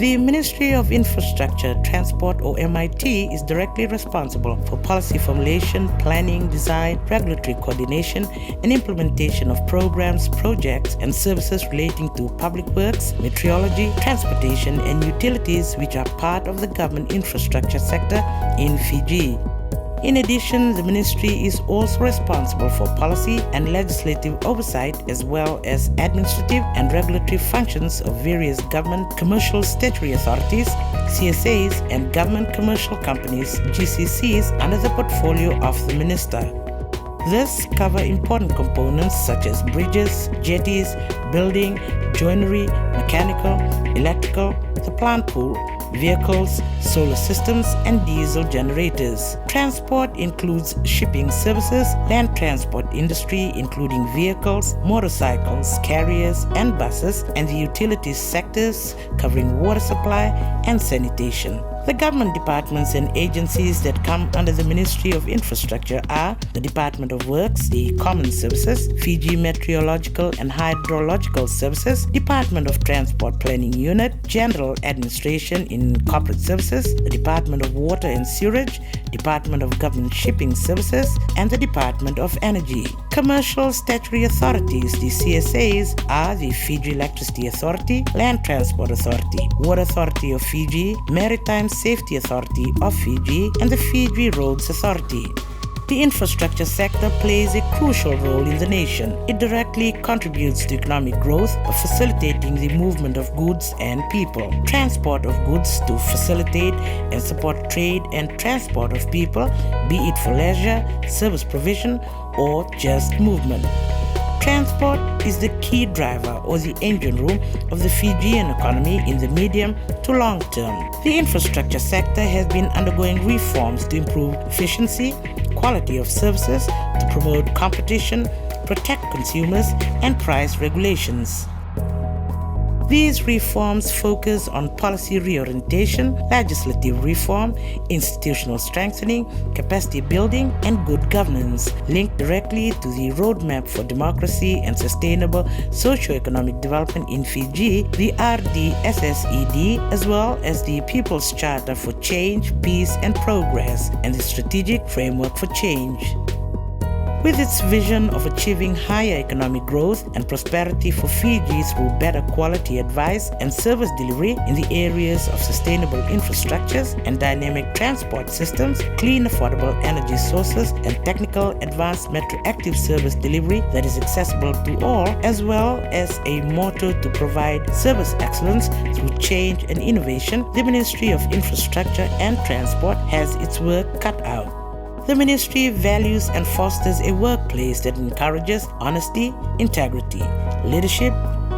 The Ministry of Infrastructure, Transport or MIT is directly responsible for policy formulation, planning, design, regulatory coordination and implementation of programs, projects and services relating to public works, meteorology, transportation and utilities which are part of the government infrastructure sector in Fiji. In addition, the ministry is also responsible for policy and legislative oversight as well as administrative and regulatory functions of various government commercial statutory authorities, CSAs, and government commercial companies, GCCs, under the portfolio of the minister. This covers important components such as bridges, jetties, building, joinery, mechanical, electrical, the plant pool, vehicles, solar systems, and diesel generators. Transport includes shipping services, land transport industry including vehicles, motorcycles, carriers, and buses, and the utilities sectors covering water supply and sanitation. The government departments and agencies that come under the Ministry of Infrastructure are the Department of Works, the Common Services, Fiji Meteorological and Hydrological Services, Department of Transport Planning Unit, General Administration in Corporate Services, the Department of Water and Sewerage, Department of Government Shipping Services, and the Department of Energy. Commercial statutory authorities, the CSAs, are the Fiji Electricity Authority, Land Transport Authority, Water Authority of Fiji, Maritime Safety Authority of Fiji, and the Fiji Roads Authority. The infrastructure sector plays a crucial role in the nation. It directly contributes to economic growth by facilitating the movement of goods and people, transport of goods to facilitate and support trade, and transport of people, be it for leisure, service provision, or just movement. Transport is the key driver or the engine room of the Fijian economy in the medium to long term. The infrastructure sector has been undergoing reforms to improve efficiency, quality of services, to promote competition, protect consumers, and price regulations. These reforms focus on policy reorientation, legislative reform, institutional strengthening, capacity building, and good governance, linked directly to the Roadmap for Democracy and Sustainable Socio-Economic Development in Fiji, the RDSSED, as well as the People's Charter for Change, Peace and Progress, and the Strategic Framework for Change. With its vision of achieving higher economic growth and prosperity for Fiji through better quality advice and service delivery in the areas of sustainable infrastructures and dynamic transport systems, clean affordable energy sources, and technical advanced metroactive service delivery that is accessible to all, as well as a motto to provide service excellence through change and innovation, the Ministry of Infrastructure and Transport has its work cut out. The ministry values and fosters a workplace that encourages honesty, integrity, leadership,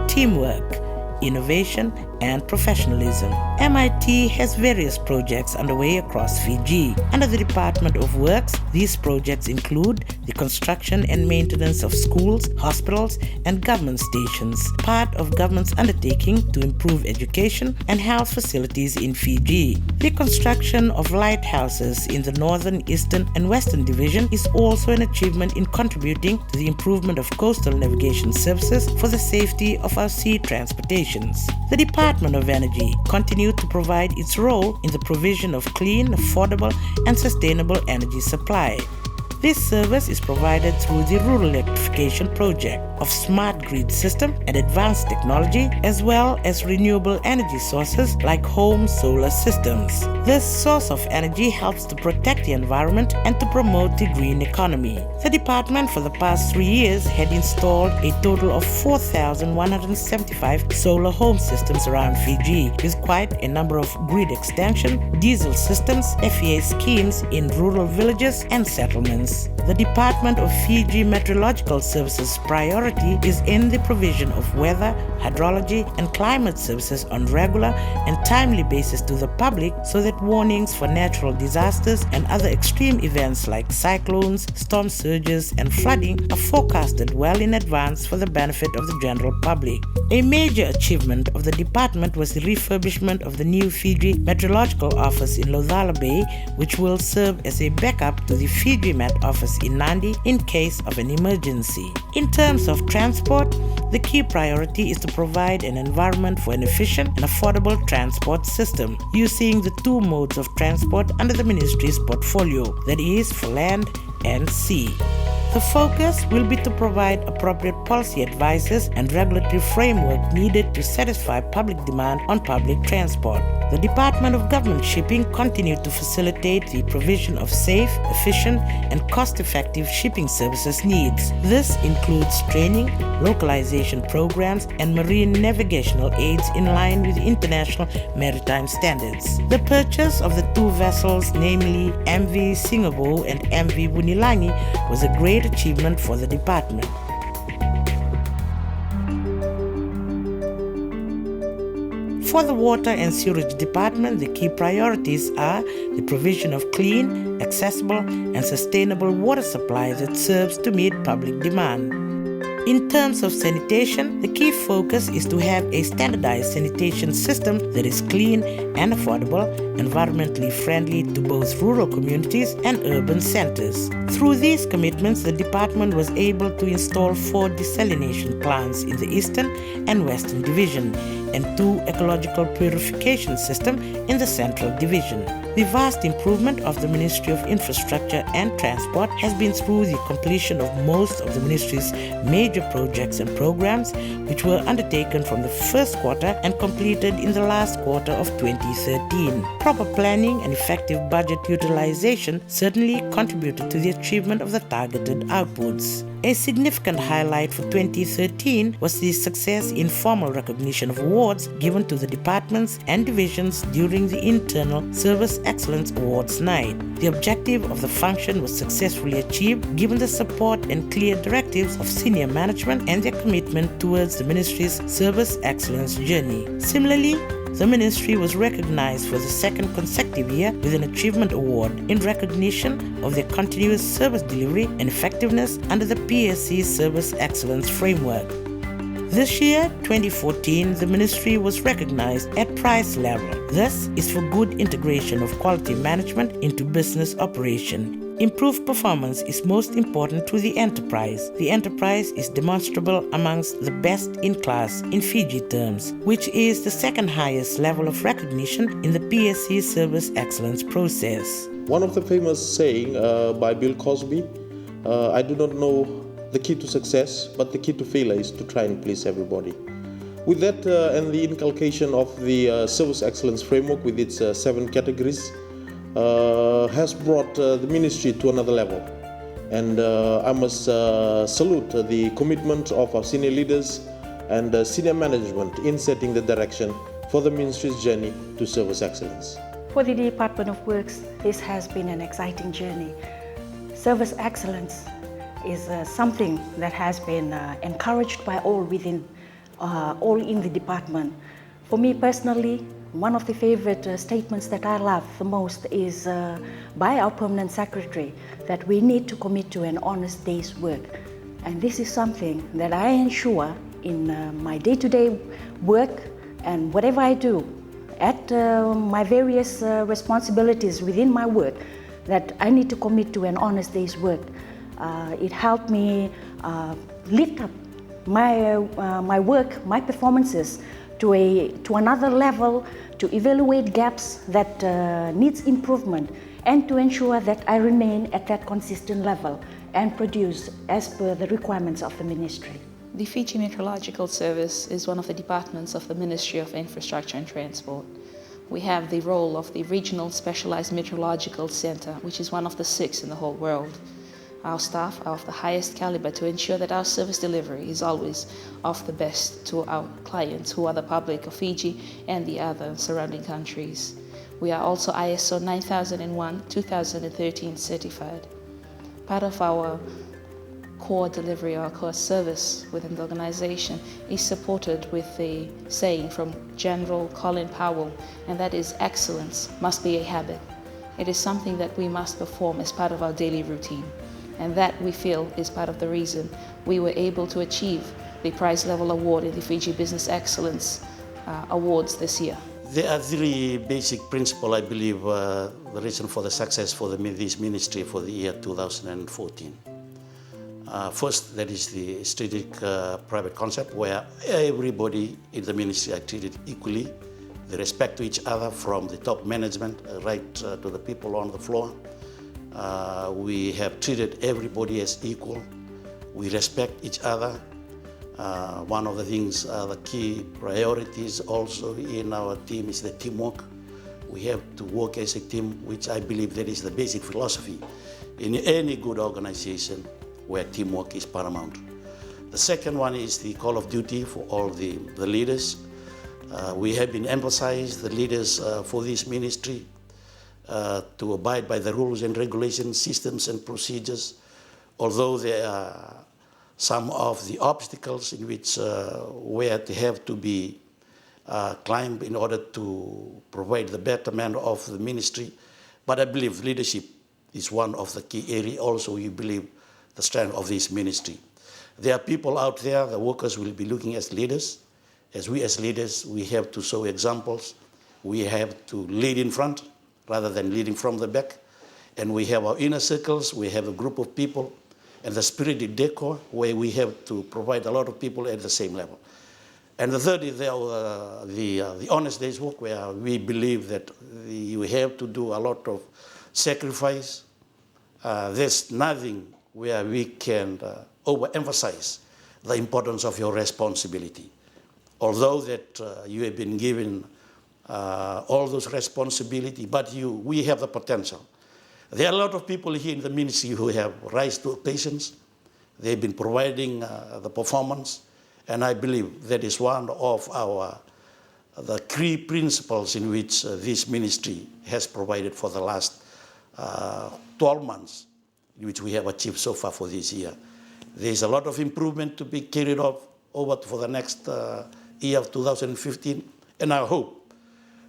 teamwork, innovation, and professionalism. MIT has various projects underway across Fiji. Under the Department of Works, these projects include the construction and maintenance of schools, hospitals, and government stations, part of government's undertaking to improve education and health facilities in Fiji. The construction of lighthouses in the Northern, Eastern, and Western Division is also an achievement in contributing to the improvement of coastal navigation services for the safety of our sea transportations. The Department of Energy continued to provide its role in the provision of clean, affordable, and sustainable energy supply. This service is provided through the Rural Electrification Project of Smart Grid System and Advanced Technology, as well as renewable energy sources like home solar systems. This source of energy helps to protect the environment and to promote the green economy. The department for the past 3 years had installed a total of 4,175 solar home systems around Fiji, with quite a number of grid extension, diesel systems, FEA schemes in rural villages and settlements. The Department of Fiji Meteorological Services priority is in the provision of weather, hydrology, and climate services on regular and timely basis to the public, so that warnings for natural disasters and other extreme events like cyclones, storm surges, and flooding are forecasted well in advance for the benefit of the general public. A major achievement of the department was the refurbishment of the new Fiji Meteorological Office in Lothala Bay, which will serve as a backup to the Fiji Met Office in Nadi in case of an emergency. In terms of transport, the key priority is to provide an environment for an efficient and affordable transport system, using the two modes of transport under the ministry's portfolio, that is, for land and sea. The focus will be to provide appropriate policy advices and regulatory framework needed to satisfy public demand on public transport. The Department of Government Shipping continued to facilitate the provision of safe, efficient, and cost-effective shipping services needs. This includes training, localization programs, and marine navigational aids in line with international maritime standards. The purchase of the two vessels, namely MV Singapore and MV Bunilangi, was a great achievement for the department. For the Water and Sewerage Department, the key priorities are the provision of clean, accessible, and sustainable water supply that serves to meet public demand. In terms of sanitation, the key focus is to have a standardized sanitation system that is clean and affordable, environmentally friendly to both rural communities and urban centers. Through these commitments, the department was able to install 4 desalination plants in the Eastern and Western Division and 2 ecological purification systems in the Central Division. The vast improvement of the Ministry of Infrastructure and Transport has been through the completion of most of the ministry's major projects and programs, which were undertaken from the first quarter and completed in the last quarter of 2013. Proper planning and effective budget utilization certainly contributed to the achievement of the targeted outputs. A significant highlight for 2013 was the success in formal recognition of awards given to the departments and divisions during the Internal Service Excellence Awards night. The objective of the function was successfully achieved given the support and clear directives of senior management and their commitment towards the ministry's service excellence journey. Similarly, the ministry was recognized for the second consecutive year with an Achievement Award in recognition of their continuous service delivery and effectiveness under the PSC Service Excellence Framework. This year, 2014, the ministry was recognized at prize level. This is for good integration of quality management into business operation. Improved performance is most important to the enterprise. The enterprise is demonstrable amongst the best in class in Fiji terms, which is the second highest level of recognition in the PSC service excellence process. One of the famous saying by Bill Cosby, I do not know the key to success, but the key to failure is to try and please everybody. With that and the inculcation of the service excellence framework with its 7 categories, has brought the ministry to another level. And I must salute the commitment of our senior leaders and senior management in setting the direction for the ministry's journey to service excellence. For the Department of Works, this has been an exciting journey. Service excellence is something that has been encouraged by all in the department. For me personally, one of the favorite statements that I love the most is by our permanent secretary, that we need to commit to an honest day's work. And this is something that I ensure in my day-to-day work and whatever I do at my various responsibilities within my work, that I need to commit to an honest day's work. It helped me lift up my work, my performances to another level, to evaluate gaps that needs improvement, and to ensure that I remain at that consistent level and produce as per the requirements of the ministry. The Fiji Meteorological Service is one of the departments of the Ministry of Infrastructure and Transport. We have the role of the Regional Specialized Meteorological Center, which is one of the 6 in the whole world. Our staff are of the highest caliber to ensure that our service delivery is always of the best to our clients, who are the public of Fiji and the other surrounding countries. We are also ISO 9001-2013 certified. Part of our core delivery, our core service within the organization is supported with the saying from General Colin Powell, and that is, excellence must be a habit. It is something that we must perform as part of our daily routine. And that, we feel, is part of the reason we were able to achieve the prize level award in the Fiji Business Excellence Awards this year. There are three basic principles, I believe, the reason for the success for this ministry for the year 2014. First, that is the strategic private concept where everybody in the ministry are treated equally. They respect to each other from the top management right to the people on the floor. We have treated everybody as equal. We respect each other. One of the things, the key priorities also in our team is the teamwork. We have to work as a team, which I believe that is the basic philosophy in any good organization where teamwork is paramount. The second one is the call of duty for all the leaders. We have been emphasized, the leaders for this ministry, to abide by the rules and regulations, systems and procedures, although there are some of the obstacles in which where they have to be climbed in order to provide the betterment of the ministry. But I believe leadership is one of the key areas. Also, we believe the strength of this ministry. There are people out there, the workers will be looking as leaders. As leaders, we have to show examples. We have to lead in front rather than leading from the back. And we have our inner circles, we have a group of people, and the spirited decor where we have to provide a lot of people at the same level. And the third is the honest day's work, where we believe that you have to do a lot of sacrifice. There's nothing where we can overemphasize the importance of your responsibility. Although that you have been given all those responsibility, but we have the potential. There are a lot of people here in the ministry who have rise to occasions. They've been providing the performance, and I believe that is one of the key principles in which this ministry has provided for the last 12 months, which we have achieved so far for this year. There is a lot of improvement to be carried over for the next year of 2015, and I hope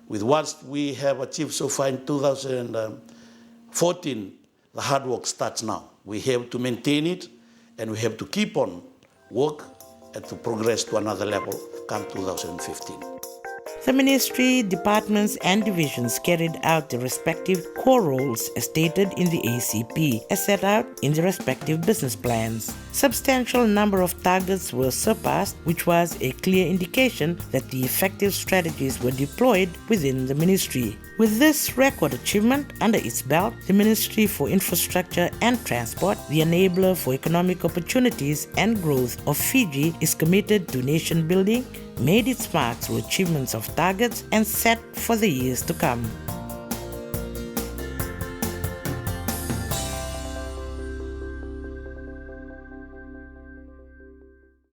with what we have achieved so far in 2014, the hard work starts now. We have to maintain it, and we have to keep on work and to progress to another level come 2015. The ministry, departments, and divisions carried out their respective core roles as stated in the ACP, as set out in the respective business plans. Substantial number of targets were surpassed, which was a clear indication that the effective strategies were deployed within the ministry. With this record achievement under its belt, the Ministry for Infrastructure and Transport, the enabler for economic opportunities and growth of Fiji, is committed to nation building, made its mark through achievements of targets, and set for the years to come.